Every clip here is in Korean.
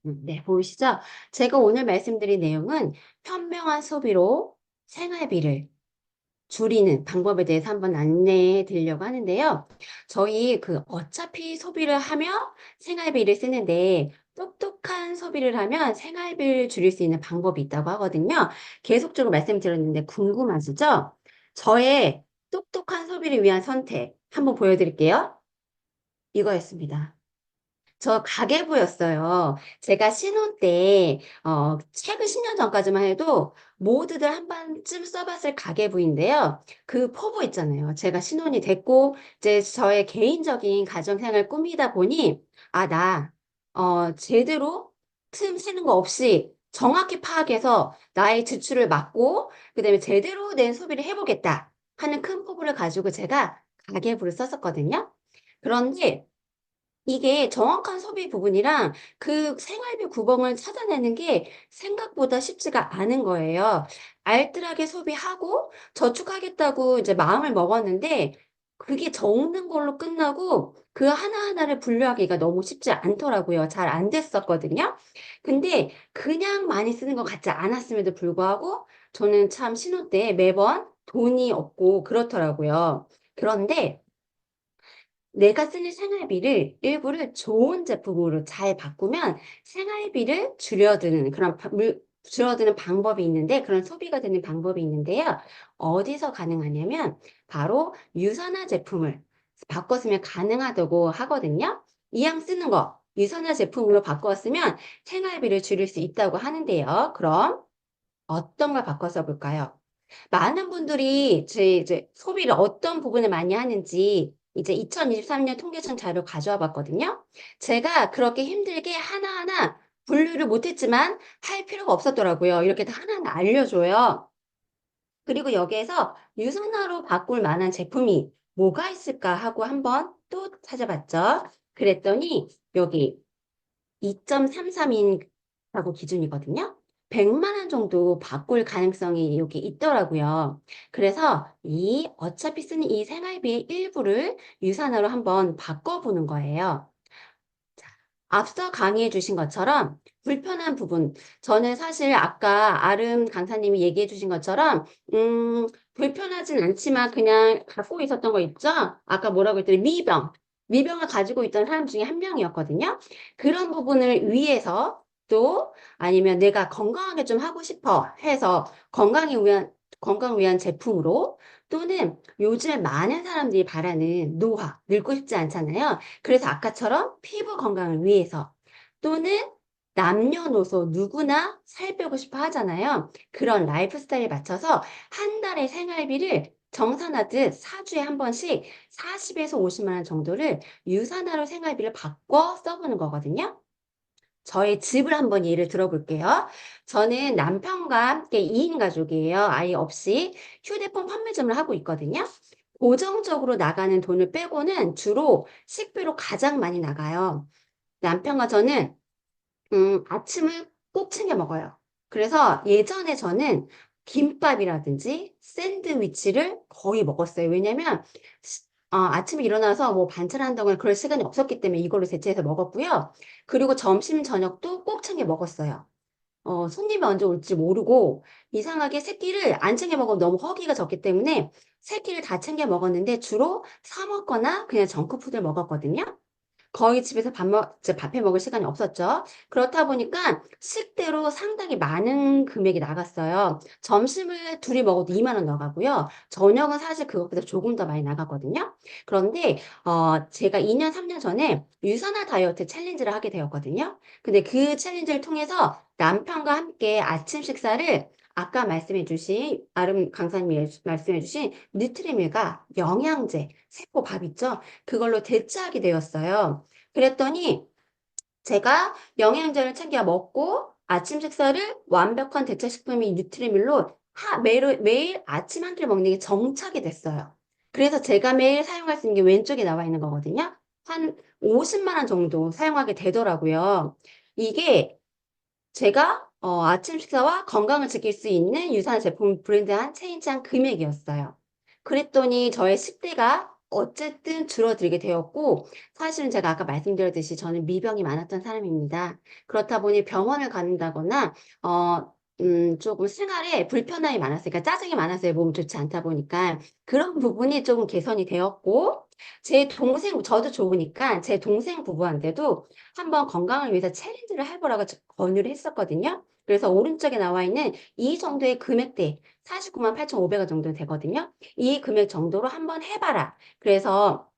네, 보이시죠? 제가 오늘 말씀드린 내용은 현명한 소비로 생활비를 줄이는 방법에 대해서 한번 안내해 드리려고 하는데요. 저희 어차피 소비를 하며 생활비를 쓰는데 똑똑한 소비를 하면 생활비를 줄일 수 있는 방법이 있다고 하거든요. 계속적으로 말씀드렸는데 궁금하시죠? 저의 똑똑한 소비를 위한 선택 한번 보여드릴게요. 이거였습니다. 저 가계부였어요. 제가 신혼 때, 최근 10년 전까지만 해도 모두들 한 번쯤 써봤을 가계부인데요. 그 포부 있잖아요. 제가 신혼이 됐고, 이제 저의 개인적인 가정생활을 꾸미다 보니, 제대로 틈 새는 거 없이 정확히 파악해서 나의 지출을 막고, 그 다음에 제대로 된 소비를 해보겠다 하는 큰 포부를 가지고 제가 가계부를 썼었거든요. 그런데, 이게 정확한 소비 부분이랑 그 생활비 구멍을 찾아내는 게 생각보다 쉽지가 않은 거예요. 알뜰하게 소비하고 저축하겠다고 이제 마음을 먹었는데 그게 적는 걸로 끝나고 그 하나하나를 분류하기가 너무 쉽지 않더라고요. 잘 안 됐었거든요. 근데 그냥 많이 쓰는 것 같지 않았음에도 불구하고 저는 참 신혼 때 매번 돈이 없고 그렇더라고요. 그런데 내가 쓰는 생활비를 일부를 좋은 제품으로 잘 바꾸면 생활비를 줄어드는 방법이 있는데, 그런 소비가 되는 방법이 있는데요. 어디서 가능하냐면, 바로 유산화 제품을 바꿨으면 가능하다고 하거든요. 이왕 쓰는 거, 유산화 제품으로 바꿨으면 생활비를 줄일 수 있다고 하는데요. 그럼 어떤 걸 바꿔 써볼까요? 많은 분들이 제 이제 소비를 어떤 부분을 많이 하는지 이제 2023년 통계청 자료를 가져와 봤거든요. 제가 그렇게 힘들게 하나하나 분류를 못했지만 할 필요가 없었더라고요. 이렇게 다 하나하나 알려줘요. 그리고 여기에서 유선화로 바꿀 만한 제품이 뭐가 있을까 하고 한번 또 찾아봤죠. 그랬더니 여기 2.33인가구 기준이거든요. 100만 원 정도 바꿀 가능성이 여기 있더라고요. 그래서 어차피 쓰는 이 생활비의 일부를 유산화로 한번 바꿔보는 거예요. 자, 앞서 강의해 주신 것처럼 불편한 부분, 저는 사실 아까 아름 강사님이 얘기해 주신 것처럼, 불편하진 않지만 그냥 갖고 있었던 거 있죠? 아까 뭐라고 했더니 미병을 가지고 있던 사람 중에 한 명이었거든요. 그런 부분을 위해서 또 아니면 내가 건강하게 좀 하고 싶어 해서 건강을 위한 제품으로 또는 요즘 많은 사람들이 바라는 노화, 늙고 싶지 않잖아요. 그래서 아까처럼 피부 건강을 위해서 또는 남녀노소 누구나 살 빼고 싶어 하잖아요. 그런 라이프 스타일에 맞춰서 한 달의 생활비를 정산하듯 4주에 한 번씩 40에서 50만 원 정도를 유산화로 생활비를 바꿔 써보는 거거든요. 저의 집을 한번 예를 들어볼게요. 저는 남편과 함께 2인 가족이에요. 아이 없이 휴대폰 판매점을 하고 있거든요. 고정적으로 나가는 돈을 빼고는 주로 식비로 가장 많이 나가요. 남편과 저는 아침을 꼭 챙겨 먹어요. 그래서 예전에 저는 김밥이라든지 샌드위치를 거의 먹었어요. 왜냐면 아침에 일어나서 뭐 반찬한다거나 그럴 시간이 없었기 때문에 이걸로 대체해서 먹었고요. 그리고 점심, 저녁도 꼭 챙겨 먹었어요. 손님이 언제 올지 모르고 이상하게 새끼를 안 챙겨 먹으면 너무 허기가 졌기 때문에 새끼를 다 챙겨 먹었는데 주로 사 먹거나 그냥 정크푸드를 먹었거든요. 거의 집에서 이제 밥해 먹을 시간이 없었죠. 그렇다 보니까 식대로 상당히 많은 금액이 나갔어요. 점심을 둘이 먹어도 2만 원 나가고요. 저녁은 사실 그것보다 조금 더 많이 나가거든요. 그런데 제가 2년, 3년 전에 유산화 다이어트 챌린지를 하게 되었거든요. 근데 그 챌린지를 통해서 남편과 함께 아침 식사를 아까 아름 강사님이 말씀해주신 뉴트리밀과 영양제, 세포밥 있죠? 그걸로 대체하게 되었어요. 그랬더니 제가 영양제를 챙겨 먹고 아침 식사를 완벽한 대체 식품인 뉴트리밀로 매일 아침 한 끼를 먹는 게 정착이 됐어요. 그래서 제가 매일 사용할 수 있는 게 왼쪽에 나와 있는 거거든요. 한 50만 원 정도 사용하게 되더라고요. 이게 제가 아침 식사와 건강을 지킬 수 있는 유산 제품 브랜드 한 체인장 금액이었어요. 그랬더니 저의 10대가 어쨌든 줄어들게 되었고, 사실은 제가 아까 말씀드렸듯이 저는 미병이 많았던 사람입니다. 그렇다 보니 병원을 간다거나, 조금 생활에 불편함이 많았어요. 그러니까 짜증이 많았어요. 몸 좋지 않다 보니까. 그런 부분이 조금 개선이 되었고, 제 동생, 저도 좋으니까 제 동생 부부한테도 한번 건강을 위해서 챌린지를 해보라고 권유를 했었거든요. 그래서 오른쪽에 나와 있는 이 정도의 금액대, 49만 8,500원 정도 되거든요. 이 금액 정도로 한번 해봐라. 그래서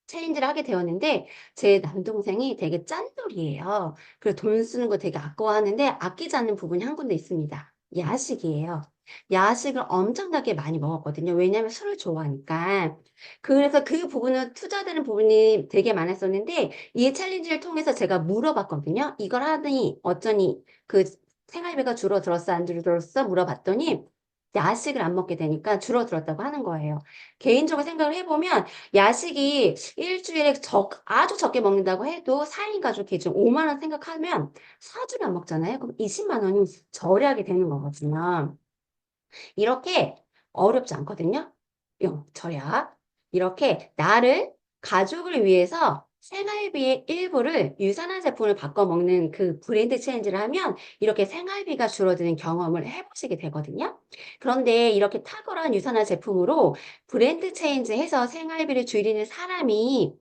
챌린지를 하게 되었는데 제 남동생이 되게 짠돌이에요. 그래서 돈 쓰는 거 되게 아까워하는데 아끼지 않는 부분이 한 군데 있습니다. 야식이에요. 야식을 엄청나게 많이 먹었거든요. 왜냐하면 술을 좋아하니까. 그래서 그 부분은 투자되는 부분이 되게 많았었는데 이 챌린지를 통해서 제가 물어봤거든요. 이걸 하더니 어쩌니 그 생활비가 줄어들었어 안 줄어들었어 물어봤더니 야식을 안 먹게 되니까 줄어들었다고 하는 거예요. 개인적으로 생각을 해보면 야식이 일주일에 아주 적게 먹는다고 해도 4인 가족 기준 5만 원 생각하면 4주를 안 먹잖아요. 그럼 20만 원이 절약이 되는 거거든요. 이렇게 어렵지 않거든요. 절약. 이렇게 나를 가족을 위해서 생활비의 일부를 유산한 제품을 바꿔 먹는 그 브랜드 체인지를 하면 이렇게 생활비가 줄어드는 경험을 해보시게 되거든요. 그런데 이렇게 탁월한 유산한 제품으로 브랜드 체인지 해서 생활비를 줄이는 사람이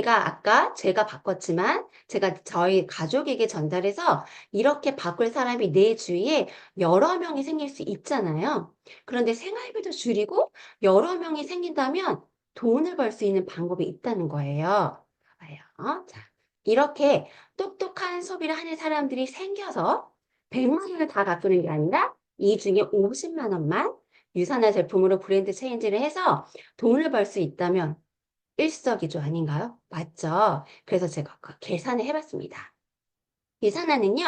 아까 제가 바꿨지만 제가 저희 가족에게 전달해서 이렇게 바꿀 사람이 내 주위에 여러 명이 생길 수 있잖아요. 그런데 생활비도 줄이고 여러 명이 생긴다면 돈을 벌 수 있는 방법이 있다는 거예요. 봐요. 자, 이렇게 똑똑한 소비를 하는 사람들이 생겨서 100만 원을 다 가꾸는 게 아니라 이 중에 50만 원만 유산화 제품으로 브랜드 체인지를 해서 돈을 벌 수 있다면 일석이조 아닌가요? 맞죠? 그래서 제가 계산을 해봤습니다. 계산하는요,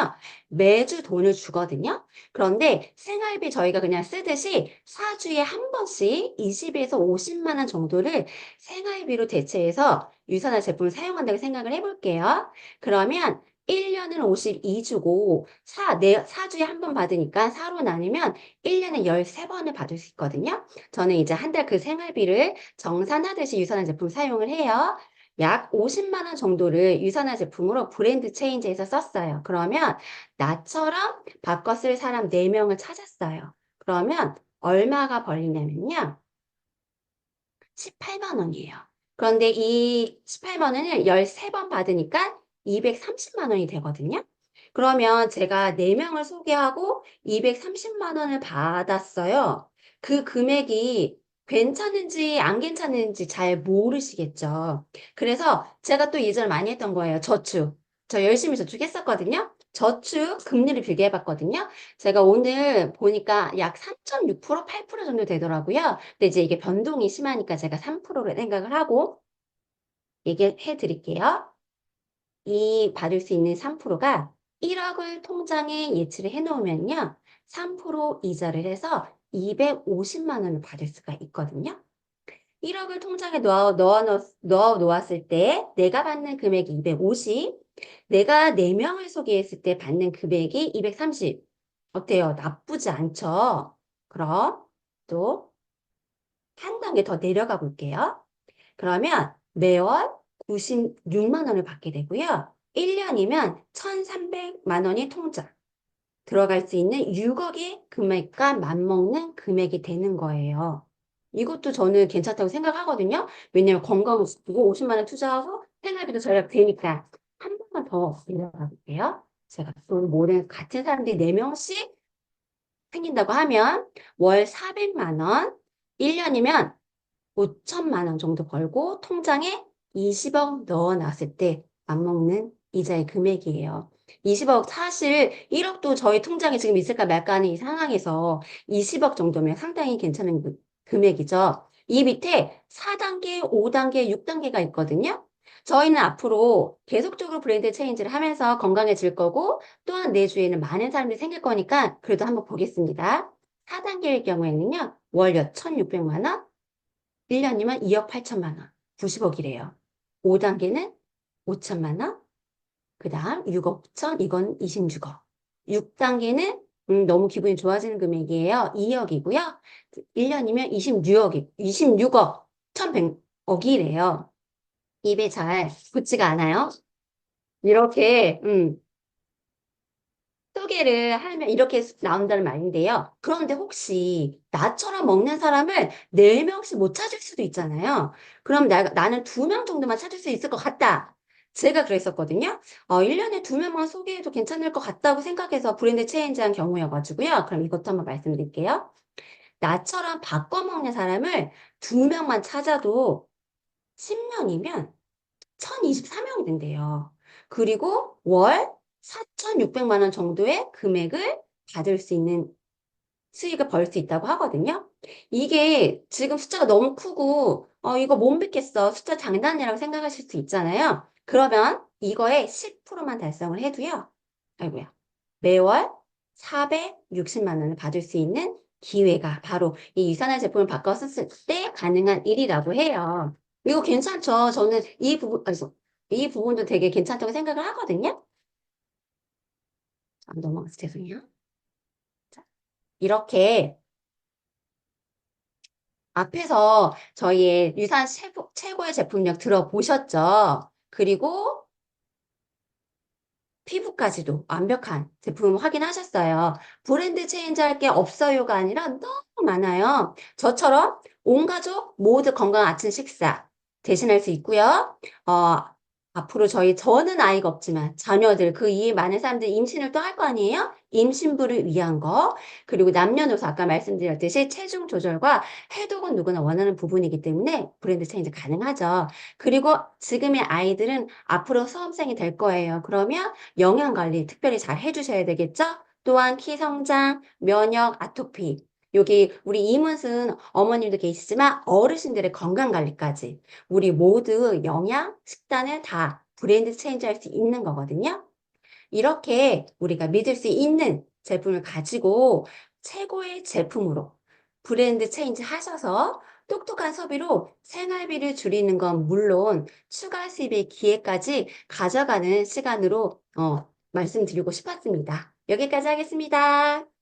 매주 돈을 주거든요. 그런데 생활비 저희가 그냥 쓰듯이 4주에 한 번씩 20에서 50만 원 정도를 생활비로 대체해서 유산화 제품을 사용한다고 생각을 해볼게요. 그러면 1년은 52주고 4주에 한 번 받으니까 4로 나누면 1년에 13번을 받을 수 있거든요. 저는 이제 한 달 그 생활비를 정산하듯이 유산화 제품 사용을 해요. 약 50만 원 정도를 유산화 제품으로 브랜드 체인지해서 썼어요. 그러면 나처럼 바꿔 쓸 사람 4명을 찾았어요. 그러면 얼마가 벌리냐면요. 18만 원이에요. 그런데 이 18만 원을 13번 받으니까 230만 원이 되거든요. 그러면 제가 4명을 소개하고 230만 원을 받았어요. 그 금액이 괜찮은지 안 괜찮은지 잘 모르시겠죠. 그래서 제가 또 예전에 많이 했던 거예요. 저축. 저 열심히 저축했었거든요. 저축 금리를 비교해봤거든요. 제가 오늘 보니까 약 3.6%, 8% 정도 되더라고요. 근데 이제 이게 변동이 심하니까 제가 3%를 생각을 하고 얘기해 드릴게요. 이 받을 수 있는 3%가 1억을 통장에 예치를 해 놓으면요. 3% 이자를 해서 250만 원을 받을 수가 있거든요. 1억을 통장에 넣어 놓았을 때 내가 받는 금액이 250, 내가 4명을 소개했을 때 받는 금액이 230. 어때요? 나쁘지 않죠? 그럼 또 한 단계 더 내려가 볼게요. 그러면 매월 96만 원을 받게 되고요. 1년이면 1,300만 원이 통장. 들어갈 수 있는 6억의 금액과 맞먹는 금액이 되는 거예요. 이것도 저는 괜찮다고 생각하거든요. 왜냐면 건강을 지키고 50만 원 투자하고 생활비도 절약되니까. 한 번만 더 내려가 볼게요. 제가 또 모든 같은 사람들이 4명씩 생긴다고 하면 월 400만 원, 1년이면 5천만 원 정도 벌고 통장에 20억 넣어놨을 때 맞먹는 이자의 금액이에요. 20억 사실 1억도 저희 통장에 지금 있을까 말까 하는 이 상황에서 20억 정도면 상당히 괜찮은 금액이죠. 이 밑에 4단계, 5단계, 6단계가 있거든요. 저희는 앞으로 계속적으로 브랜드 체인지를 하면서 건강해질 거고 또한 내 주위에는 많은 사람들이 생길 거니까 그래도 한번 보겠습니다. 4단계일 경우에는요. 월 1,600만 원, 1년이면 2억 8천만 원, 90억이래요. 5단계는 5천만 원, 그 다음 6억 9천, 이건 26억. 6단계는 너무 기분이 좋아지는 금액이에요. 2억이고요. 1년이면 26억 1,100, 어기래요. 입에 잘 붙지가 않아요. 이렇게, 소개를 하면 이렇게 나온다는 말인데요. 그런데 혹시 나처럼 먹는 사람을 4명씩 못 찾을 수도 있잖아요. 그럼 나는 2명 정도만 찾을 수 있을 것 같다. 제가 그랬었거든요. 1년에 2명만 소개해도 괜찮을 것 같다고 생각해서 브랜드 체인지한 경우여가지고요. 그럼 이것도 한번 말씀드릴게요. 나처럼 바꿔 먹는 사람을 2명만 찾아도 10년이면 1024명이 된대요. 그리고 월 4,600만 원 정도의 금액을 받을 수 있는 수익을 벌 수 있다고 하거든요. 이게 지금 숫자가 너무 크고, 이거 못 믿겠어. 숫자 장난이라고 생각하실 수 있잖아요. 그러면 이거에 10%만 달성을 해도요. 아이고야. 매월 460만 원을 받을 수 있는 기회가 바로 이 유산화 제품을 바꿔 썼을 때 가능한 일이라고 해요. 이거 괜찮죠? 저는 이 부분도 되게 괜찮다고 생각을 하거든요. 넘어가서 죄송해요. 자, 이렇게 앞에서 저희의 유산 최고의 제품력 들어보셨죠? 그리고 피부까지도 완벽한 제품 확인하셨어요. 브랜드 체인지 할 게 없어요가 아니라 너무 많아요. 저처럼 온 가족 모두 건강한 아침 식사 대신할 수 있고요. 어, 앞으로 저는 아이가 없지만 자녀들 그 이에 많은 사람들이 임신을 또 할 거 아니에요? 임신부를 위한 거 그리고 남녀노소 아까 말씀드렸듯이 체중 조절과 해독은 누구나 원하는 부분이기 때문에 브랜드 체인지 가능하죠. 그리고 지금의 아이들은 앞으로 수험생이 될 거예요. 그러면 영양 관리 특별히 잘 해주셔야 되겠죠? 또한 키 성장, 면역, 아토피. 여기 우리 이문순 어머님도 계시지만 어르신들의 건강 관리까지 우리 모두 영양, 식단을 다 브랜드 체인지 할 수 있는 거거든요. 이렇게 우리가 믿을 수 있는 제품을 가지고 최고의 제품으로 브랜드 체인지 하셔서 똑똑한 소비로 생활비를 줄이는 건 물론 추가 수입의 기회까지 가져가는 시간으로 말씀드리고 싶었습니다. 여기까지 하겠습니다.